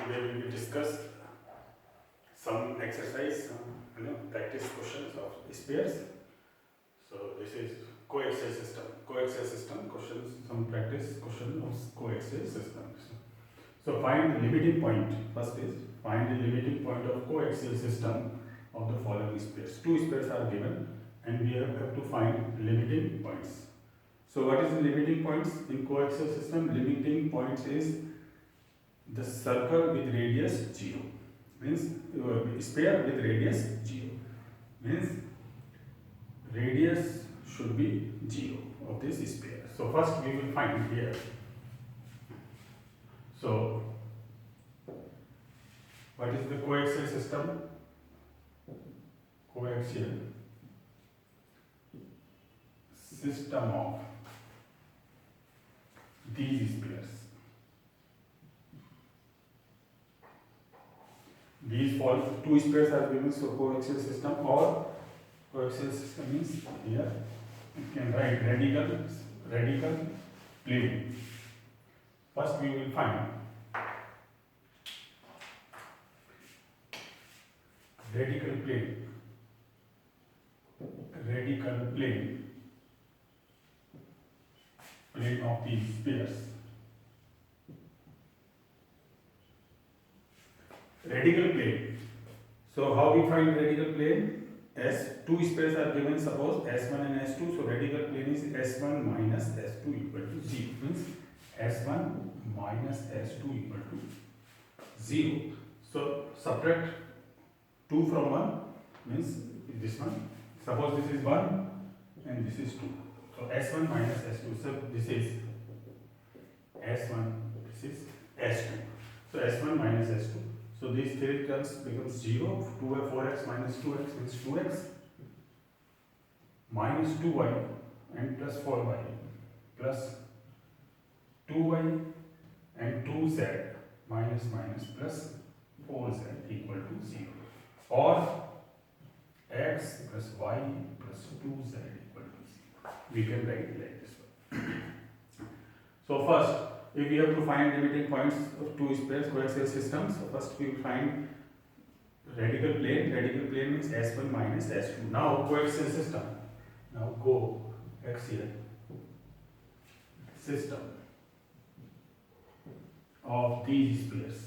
Today we will discuss some exercise, practice questions of spheres. So this is coaxial system. Coaxial system questions, some practice question of coaxial systems. So find the limiting point. First is find the limiting point of coaxial system of the following spheres. Two spheres are given, and we have to find limiting points. So what is the limiting points in coaxial system? Limiting points is the circle with radius 0, means sphere with radius 0, means radius should be 0 of this sphere. So first we will find here. So what is the coaxial system? Coaxial system of these spheres. These fall two spheres are given, so coaxial system, or coaxial system means here you can write radical plane. First we will find radical plane of these spheres. Radical plane. So how we find radical plane? As two spheres are given, suppose S1 and S2. So radical plane is S1 minus S2 equal to 0. Means S1 minus S2 equal to 0. So subtract 2 from 1, means this one. Suppose this is 1 and this is 2. So S1 minus S2. So this is S1, this is S2. So S1 minus S2. So these three terms becomes 0. 2 by 4x minus 2x means 2x minus 2y and plus 4y plus 2y and 2z minus plus 4z equal to 0. Or x plus y plus 2z equal to 0. We can write it like this one. So first, if we have to find limiting points of two spheres coaxial systems, so first we will find radical plane. Radical plane means S1 minus S2. Now coaxial system. Now coaxial system of these spheres.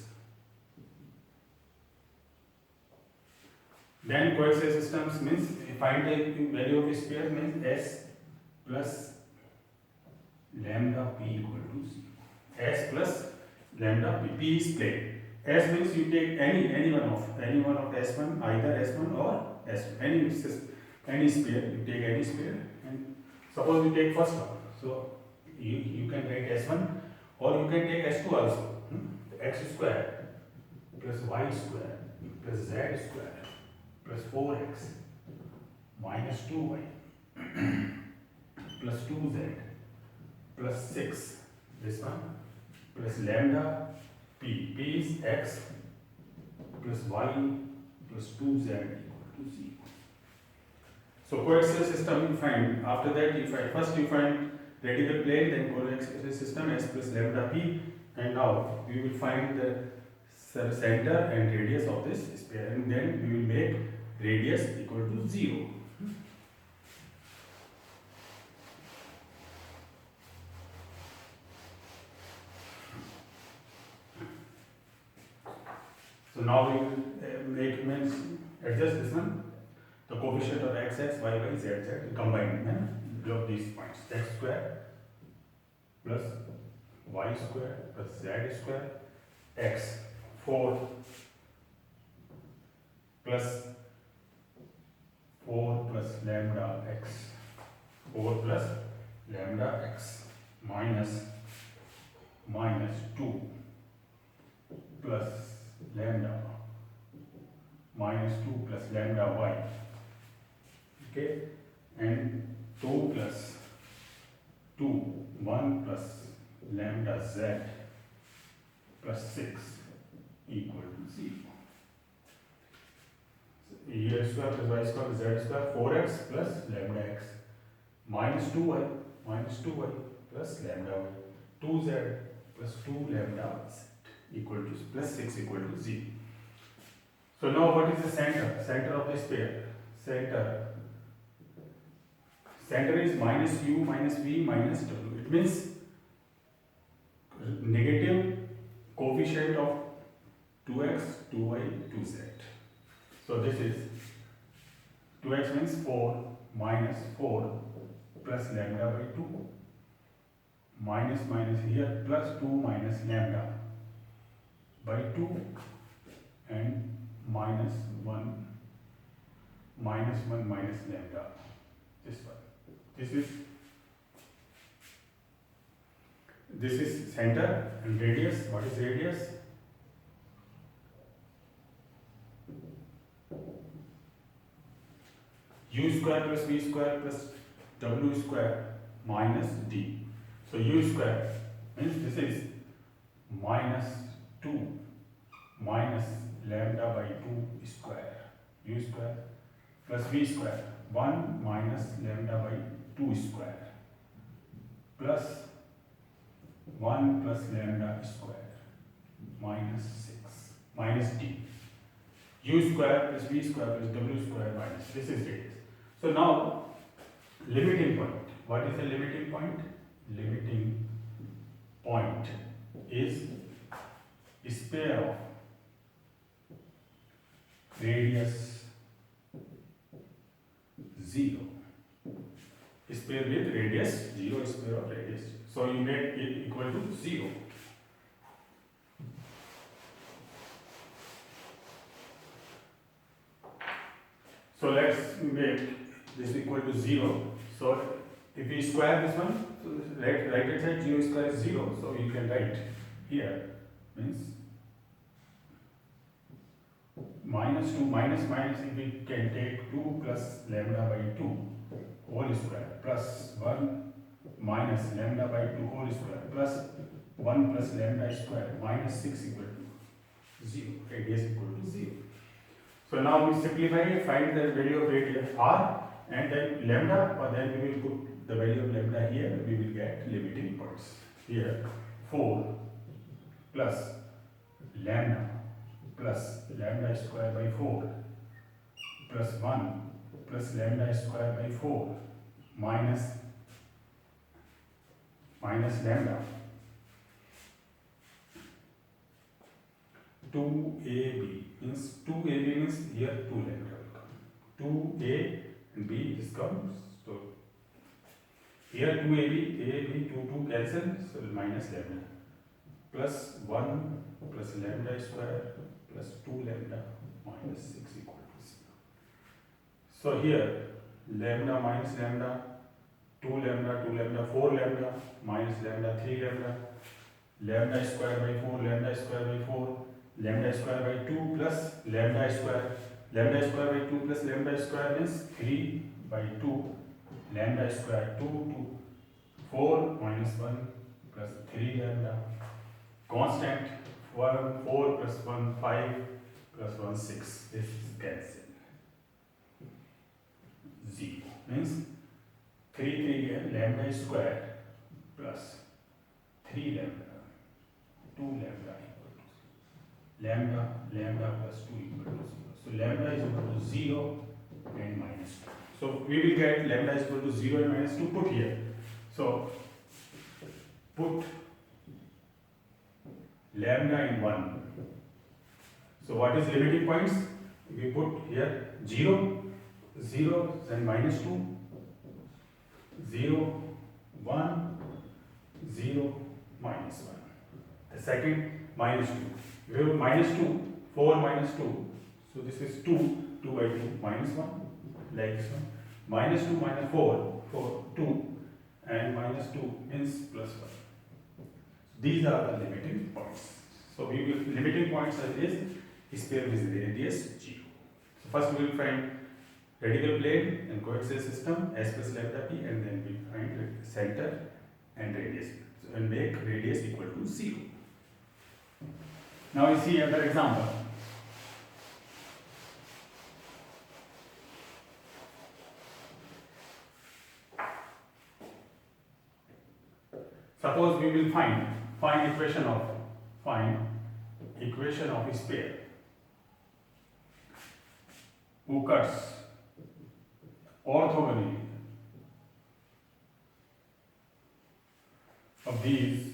Then coaxial systems means find the value of a sphere means S plus lambda p equal to 0. S plus lambda p. P is plane. S means you take any one of S1, either S1 or S2. Any sphere, you take any sphere, and suppose you take first one. So you can write S1, or you can take S2 also. X square plus y square plus z square plus 4x minus 2y plus 2z plus 6. This one plus lambda p. P is x plus y plus 2z equal to 0. So coaxial system you find. After that you find, first you find radical plane, then coaxial system S plus lambda p, and now we will find the center and radius of this sphere, and then we will make radius equal to 0. So now we will adjust this one, the coefficient of x, y, z, combine of these points. X square plus y square plus z square, x 4 plus lambda x, 4 plus lambda x minus 2 plus lambda minus 2 plus lambda y, okay, and 2 plus 1 plus lambda z plus 6 equal to 0. So a square plus y square plus z square, 4x plus lambda x minus 2y plus lambda y, 2z plus 2 lambda z equal to plus 6 equal to 0. So now what is the center? Center of the sphere. Center is minus u minus v minus w. It means negative coefficient of 2x, 2y, 2z. So this is 2x means 4 minus 4 plus lambda by 2 minus here plus 2 minus lambda by 2 and minus 1 minus lambda. This one. This is center and radius. What is radius? U square plus v square plus w square minus d. So u square means this is minus 2 minus lambda by 2 square. U square plus v square 1 minus lambda by 2 square plus 1 plus lambda square minus 6 minus d. U square plus v square plus w square minus. This is radius. So now limiting point. What is the limiting point? Limiting point is sphere of radius 0. Sphere with radius 0, sphere of radius 0. So you make it equal to 0. So let's make this equal to 0. So if we square this one, so right hand side 0 square is 0. So you can write here means minus 2 minus if we can take 2 plus lambda by 2 whole square plus 1 minus lambda by 2 whole square plus 1 plus lambda square minus 6 equal to 0. Radius equal to 0. So now we simplify, find the value of radius r and then lambda, or then we will put the value of lambda here, we will get limiting points. Here 4 plus lambda square by 4 plus 1 plus lambda square by 4 minus lambda 2ab means 2ab means here 2 lambda will come. 2a and b this comes. So here 2ab, a, b, 2 cancel, so minus lambda plus 1 plus lambda square plus 2 lambda minus 6 equal to 0. So here lambda minus lambda 2 lambda 4 lambda minus lambda 3 lambda square by 4 lambda square by 2 plus lambda square by 2 plus lambda square means 3 by 2 lambda square 2 4 minus 1 plus 3 lambda constant 4 plus 1 5 plus 1 6. This is cancelled. 0 means 3 lambda square plus 3 lambda 2 lambda equal to lambda plus 2 equal to 0. So lambda is equal to 0 and minus 2. So we will get lambda is equal to 0 and minus 2 put here. So put lambda in 1. So what is limiting points? We put here 0, then minus 2, 0, 1, 0, minus 1. The second minus 2. We have minus 2, 4 minus 2. So this is 2 by 2 minus 1, like this one. Minus 2 minus 4, 2, and minus 2 means plus 1. These are the limiting points. So we will limiting points is sphere with radius 0. So first we will find radial plane and coaxial system S plus lambda p, and then we find center and radius, and make radius equal to 0. Now we see another example. Suppose we will find equation of equation of a sphere who cuts orthogonally of these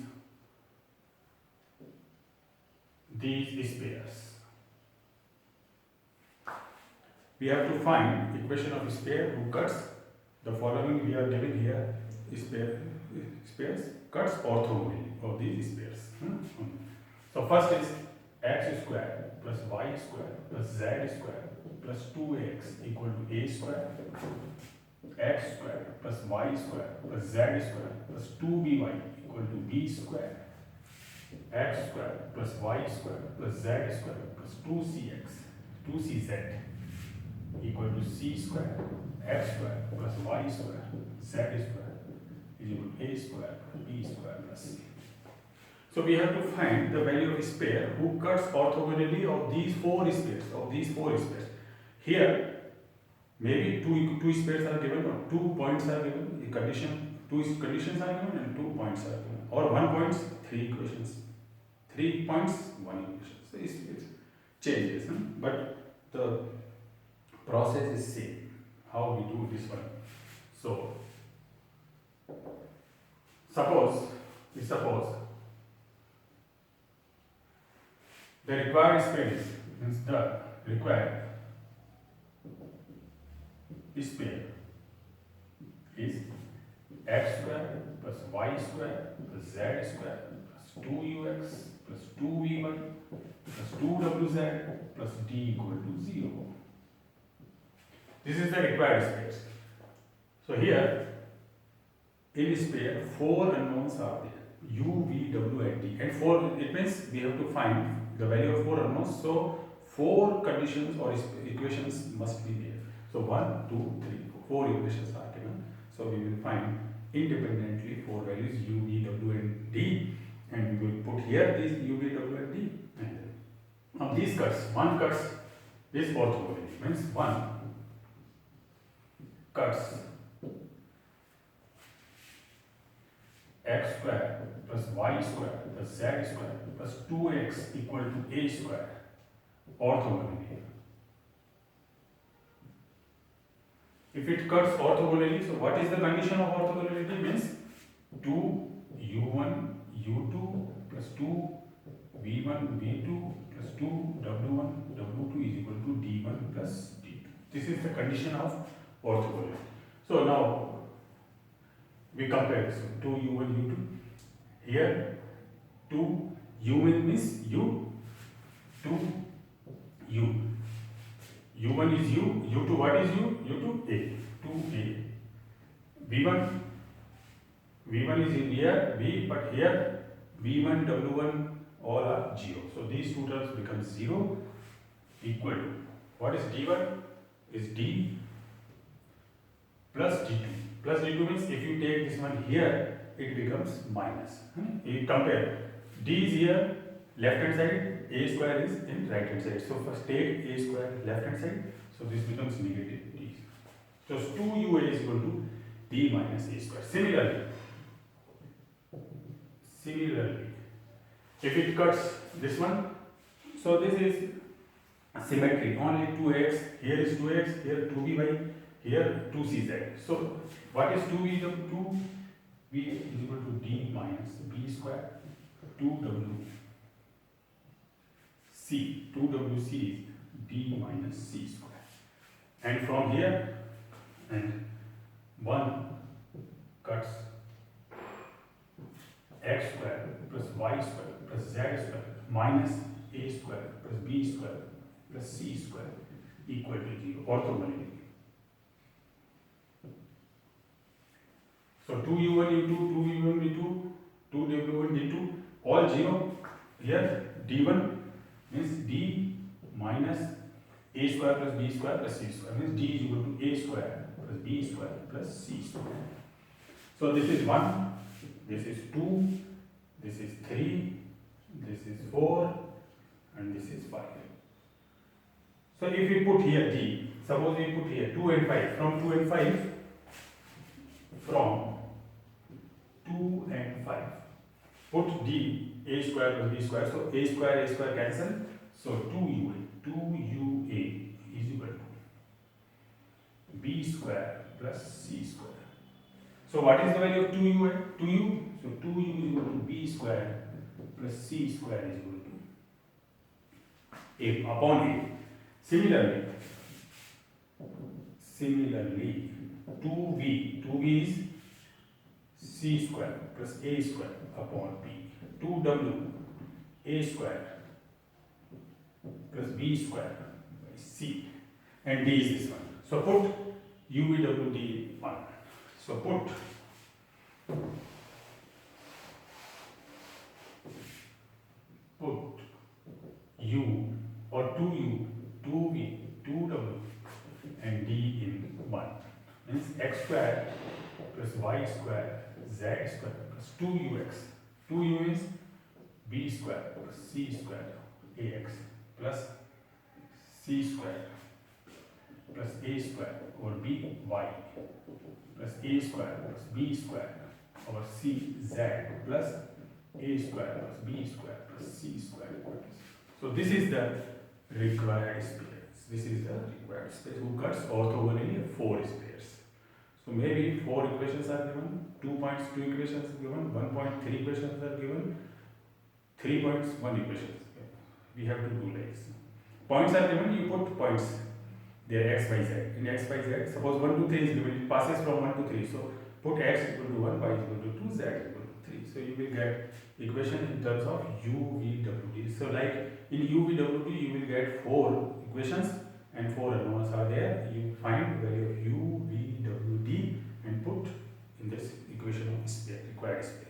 spheres. We have to find equation of a sphere who cuts the following. We are giving here spheres cuts orthogonally of these spheres. So first is x square plus y square plus z square plus 2x equal to a square, x square plus y square plus z square plus 2by equal to b square, x square plus y square plus z square plus 2cz equal to c square, x square plus y square z square is equal to a square plus b square plus c. So we have to find the value of a sphere who cuts orthogonally of these four spheres. Here, maybe two spheres are given or 2 points are given. Two conditions are given and 2 points are given. Or 1 point, 3 equations. 3 points, 1 equation. So it changes, but the process is same. How we do this one. So suppose the required space means the required sphere is x square plus y square plus z square plus 2ux plus 2v1 plus 2wz plus d equal to 0. This is the required space. So here in sphere 4 unknowns are there, u, v, w and d, and 4, it means we have to find the value of 4 unknowns. So 4 conditions or equations must be there. So 1, 2, 3, 4 equations are given. So we will find independently 4 values u, v, w and d, and we will put here these u, v, w and d. And now these cuts, one cuts this orthogonally, means one cuts x square plus y square plus z square plus 2x equal to a square orthogonally. If it cuts orthogonally, so what is the condition of orthogonality? Means 2u1 u2 plus 2v1 v2 plus 2w1 w2 is equal to d1 plus d2. This is the condition of orthogonality. So now we compare this 2u1 u2. Here 2u1 means u, 2u. u1 is u, u2 what is u? u2 a, 2a. v1 is in here v, but here v1 w1 all are 0. So these two terms become 0 equal to, what is d1? Is d plus d2. Plus d2 means if you take this one here, it becomes minus. You compare, d is here left hand side, a square is in right hand side. So first take a square left hand side, so this becomes negative d. So 2ua is equal to d minus a square. Similarly, if it cuts this one, so this is symmetry, only 2x, here is 2x, here 2by, here 2cz. So what is 2v? 2v is equal to d minus b square, 2w c. 2wc is d minus c square. And from here, and 1 cuts x square plus y square plus z square minus a square plus b square plus c square equal to 0, orthogonality. So 2u1 u2, 2v1 v2, 2w1 d2, all 0. Here d1 means d minus a square plus b square plus c square, means d is equal to a square plus b square plus c square. So this is 1, this is 2, this is 3, this is 4 and this is 5. So if we put here d, suppose we put here 2 and 5, from 2 and 5, put d a square plus b square. So a square cancel. So 2ua is equal to b square plus c square. So what is the value of 2u? 2u. So 2u is equal to b square plus c square is equal to a upon a. Similarly, 2v is c square plus a square upon b. 2w a square plus b square by c, and d is this one. So put u v w d 1. So put u or 2u, 2v, 2w and d in 1. Means x square plus y square z square plus 2ux. 2u is b square plus c square ax plus c square plus a square over b y plus a square plus b square over c z plus a square plus b square plus c square. So this is the required space. This is the required space who cuts orthogonally 4 spares. So maybe 4 equations are given, 2 points, 2 equations are given, 1.3 equations are given, 3 points, 1 equation. We have to do like this. Points are given, you put points. They are x, y, z. In x, y, z, suppose 1 to 3 is given, it passes from 1 to 3. So put x equal to 1, y equal to 2, z equal to 3. So you will get equation in terms of u, v, w, d. So like in u, v, w, d, you will get 4 equations and 4 unknowns are there. You find the value of u, v, w, d and put in this equation of sphere, required sphere.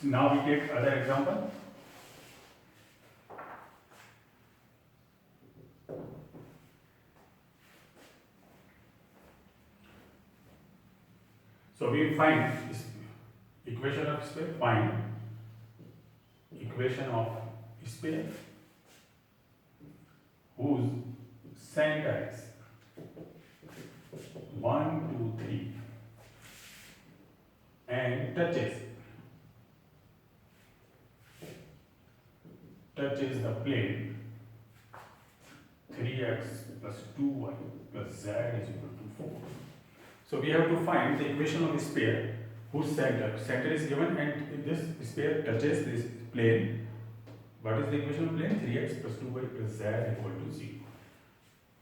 Now we take other example. So we find this equation of sphere. Find equation of sphere whose center is 1, 2, 3 and touches the plane 3x plus 2y plus z is equal to 4. So we have to find the equation of a sphere whose center is given and this sphere touches this plane. What is the equation of plane? 3x plus 2y plus z equal to 0.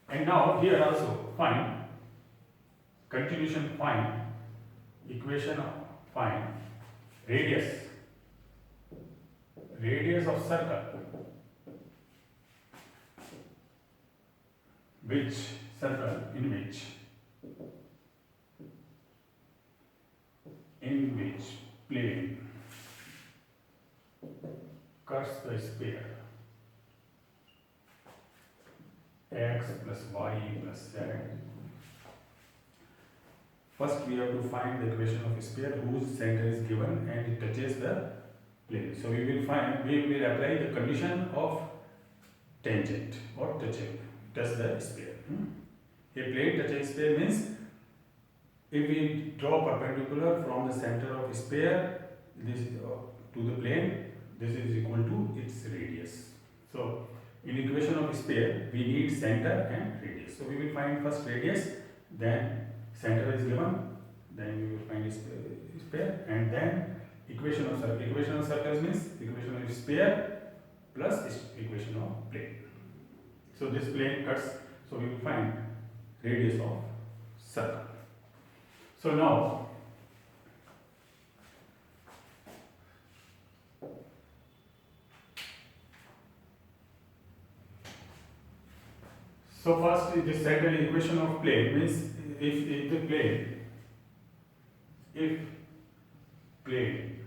And now here also find continuation, find equation of find radius of circle in which plane cuts the sphere x plus y plus z. First we have to find the equation of a sphere whose center is given and it touches the plane. So we will apply the condition of tangent or touching the sphere. A plane touching sphere means if we draw perpendicular from the center of a sphere this to the plane, this is equal to its radius. So in equation of a sphere we need center and radius. So we will find first radius, then center is given, then we will find sphere and then equation of circle. Equation of circle means equation of sphere plus equation of plane. So this plane cuts, so we will find radius of circle. So now first the second equation of plane means if plane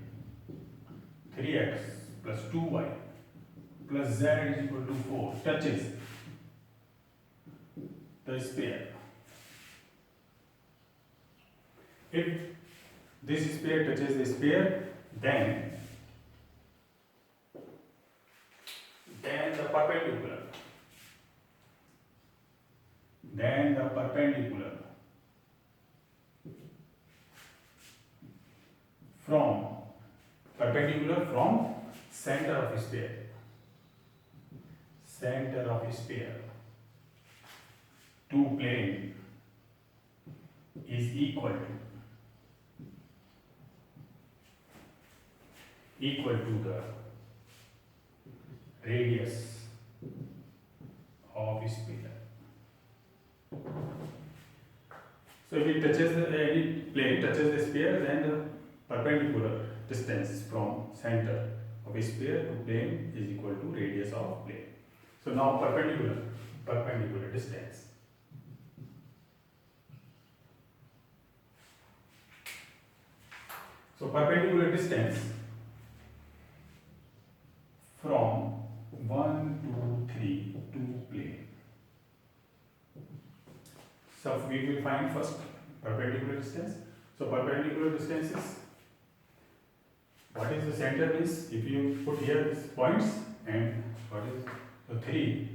3x plus 2y plus z is equal to 4 touches the sphere. If this sphere touches the sphere, then the then the perpendicular from center of sphere to plane is equal to the radius of sphere. So if it touches any plane touches the sphere, then the perpendicular distance from center of sphere to plane is equal to radius of plane. So now perpendicular distance. So perpendicular distance from 1, 2, 3 to plane. So we will find first perpendicular distance. So perpendicular distance is, what is the center means, if you put here these points, and what is the 3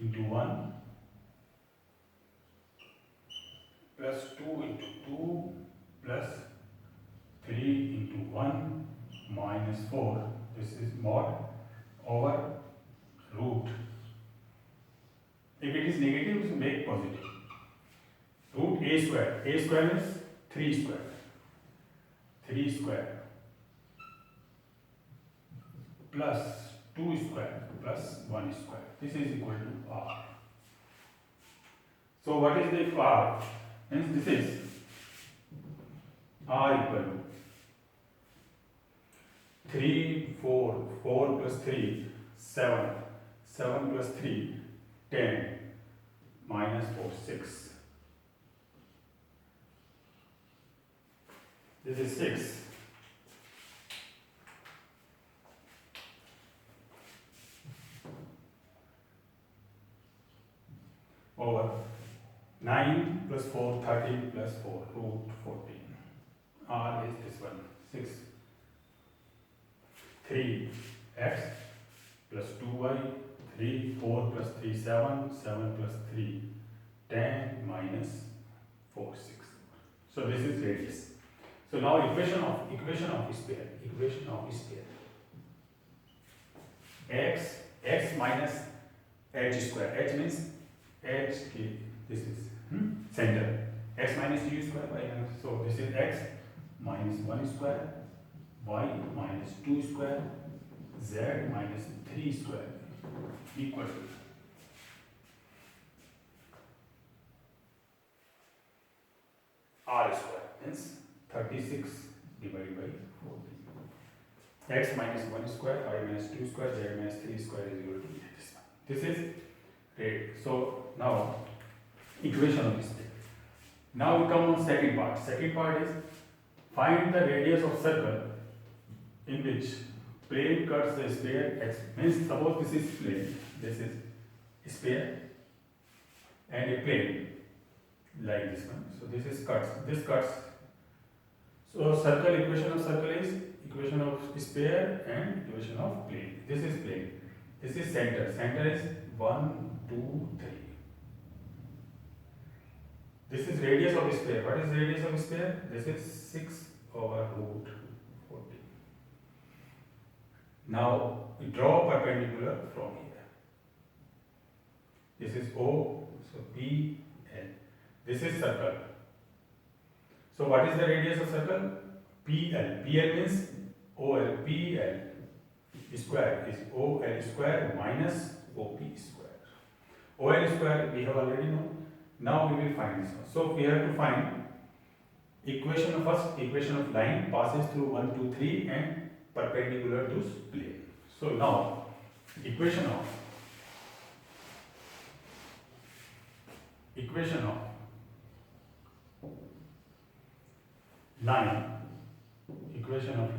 into 1 plus 2 into 2 plus 3 into 1 minus 4, this is mod over root. If it is negative, so make positive. Root a square is 3 square. 3 square plus 2 square plus 1 square. This is equal to r. So what is the r? Hence this is r equal to 3, 4, 4 plus 3, 7, 7 plus 3, 10, minus 4, 6. This is 6. Over 9 plus 4, 13 plus 4, root 14. R is this one, 6. 3x plus 2y, 3, 4 plus 3, 7, 7 plus 3, 10 minus 4, 6. So this is radius. So now equation of sphere. X minus h square. H means h, this is center. X minus u square, y minus, so this is x minus 1 square, y minus 2 square, z minus 3 square equal to r square, hence 36 divided by 14. X minus 1 square, y minus 2 square, z minus 3 square is equal to this one. This is rate. So now equation of this thing. Now we come on second part. Second part is find the radius of circle in which plane cuts the sphere x. Means suppose this is plane, this is sphere and a plane like this one. So this is cuts, this cuts. So circle, equation of circle is equation of sphere and equation of plane. This is plane. This is center. Center is 1, 2, 3. This is radius of sphere. What is radius of sphere? This is 6 over root 14. Now we draw perpendicular from here. This is O, so P, L. This is circle. So what is the radius of circle? PL. PL means OL. PL square is OL square minus OP square. OL square we have already known. Now we will find this one. So we have to find equation of first equation of line passes through 1, 2, 3 and perpendicular to plane. So now equation of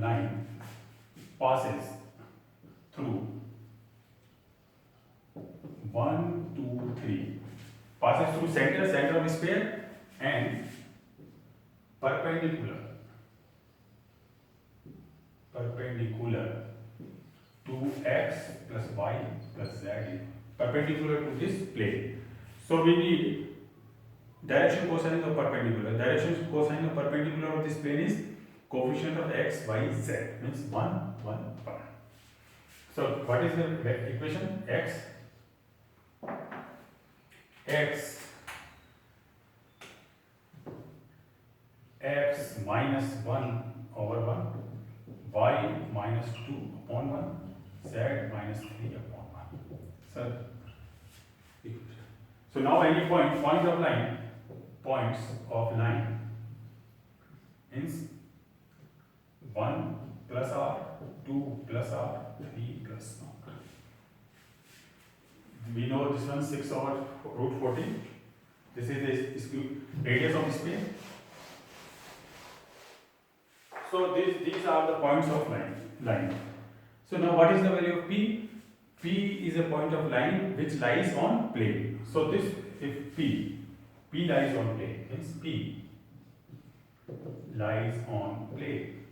line passes through 1, 2, 3, passes through center of sphere and perpendicular to x plus y plus z, perpendicular to this plane. So we need Direction cosine of perpendicular. Direction cosine of perpendicular of this plane is coefficient of x, y, z. Means 1, 1, 1. So what is the equation? X minus 1 over 1, y minus 2 upon 1, z minus 3 upon 1. So now any points of line means 1 plus r, 2 plus r, 3 plus r. We know this one 6 over root 14. This is the radius of this plane. So these are the points of line. So now what is the value of P? P is a point of line which lies on plane. So this, if P lies on plane, means P lies on plane.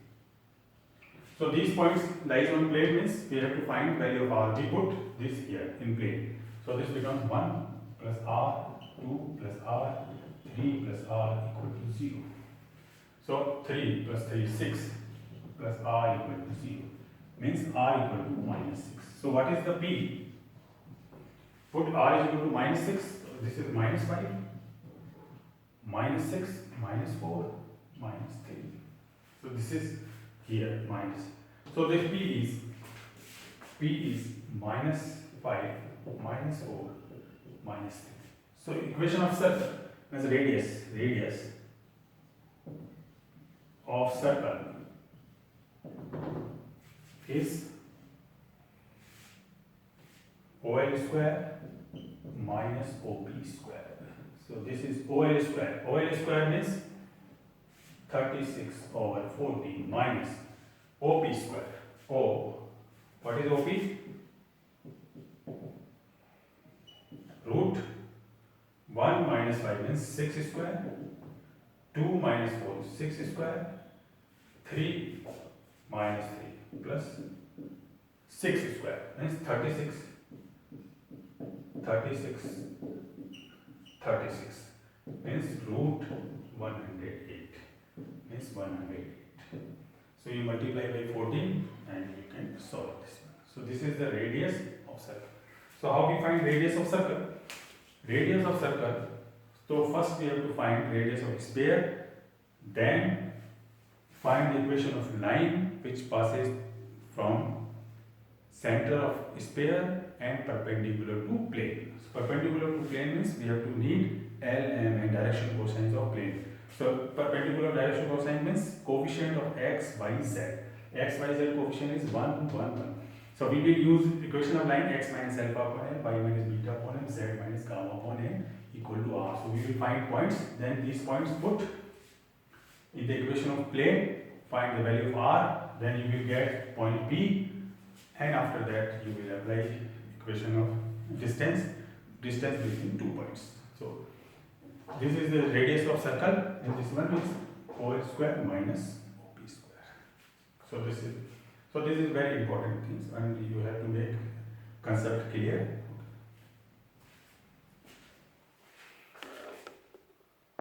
So these points lies on plane means we have to find value of r. We put this here in plane. So this becomes 1 plus r, 2 plus r, 3 plus r equal to 0. So 3 plus 3 is 6 plus r equal to 0 means r equal to minus 6. So what is the P? Put r is equal to minus 6. So this is minus 5, minus 6, minus 4, minus 3. So this is here minus. So this P is minus 5, minus 4, minus 3. So equation of circle as radius of circle is OL square minus OP square. So this is OL square. OL square means 36 over 14 minus OP square. What is OP? Root 1 minus 5 means 6 square. 2 minus 4 is 6 square. 3 minus 3 plus 6 square means 36. 36 means root 108 means 108. So you multiply by 14 and you can solve this one. So this is the radius of circle. So how we find radius of circle? Radius of circle. So first we have to find radius of sphere, then find the equation of line which passes from center of sphere and perpendicular to plane. So perpendicular to plane means we have to need L, M and direction cosines of plane. So perpendicular direction cosine means coefficient of x, y, z. X, y, z coefficient is 1, 1, 1. So we will use equation of line x minus alpha upon n, y minus beta upon n, z minus gamma upon n equal to r. So we will find points, then these points put in the equation of plane, find the value of r, then you will get point P, and after that you will apply equation of distance between 2 points. So this is the radius of circle, and this one is OL square minus OP square. So this is very important things, and you have to make concept clear.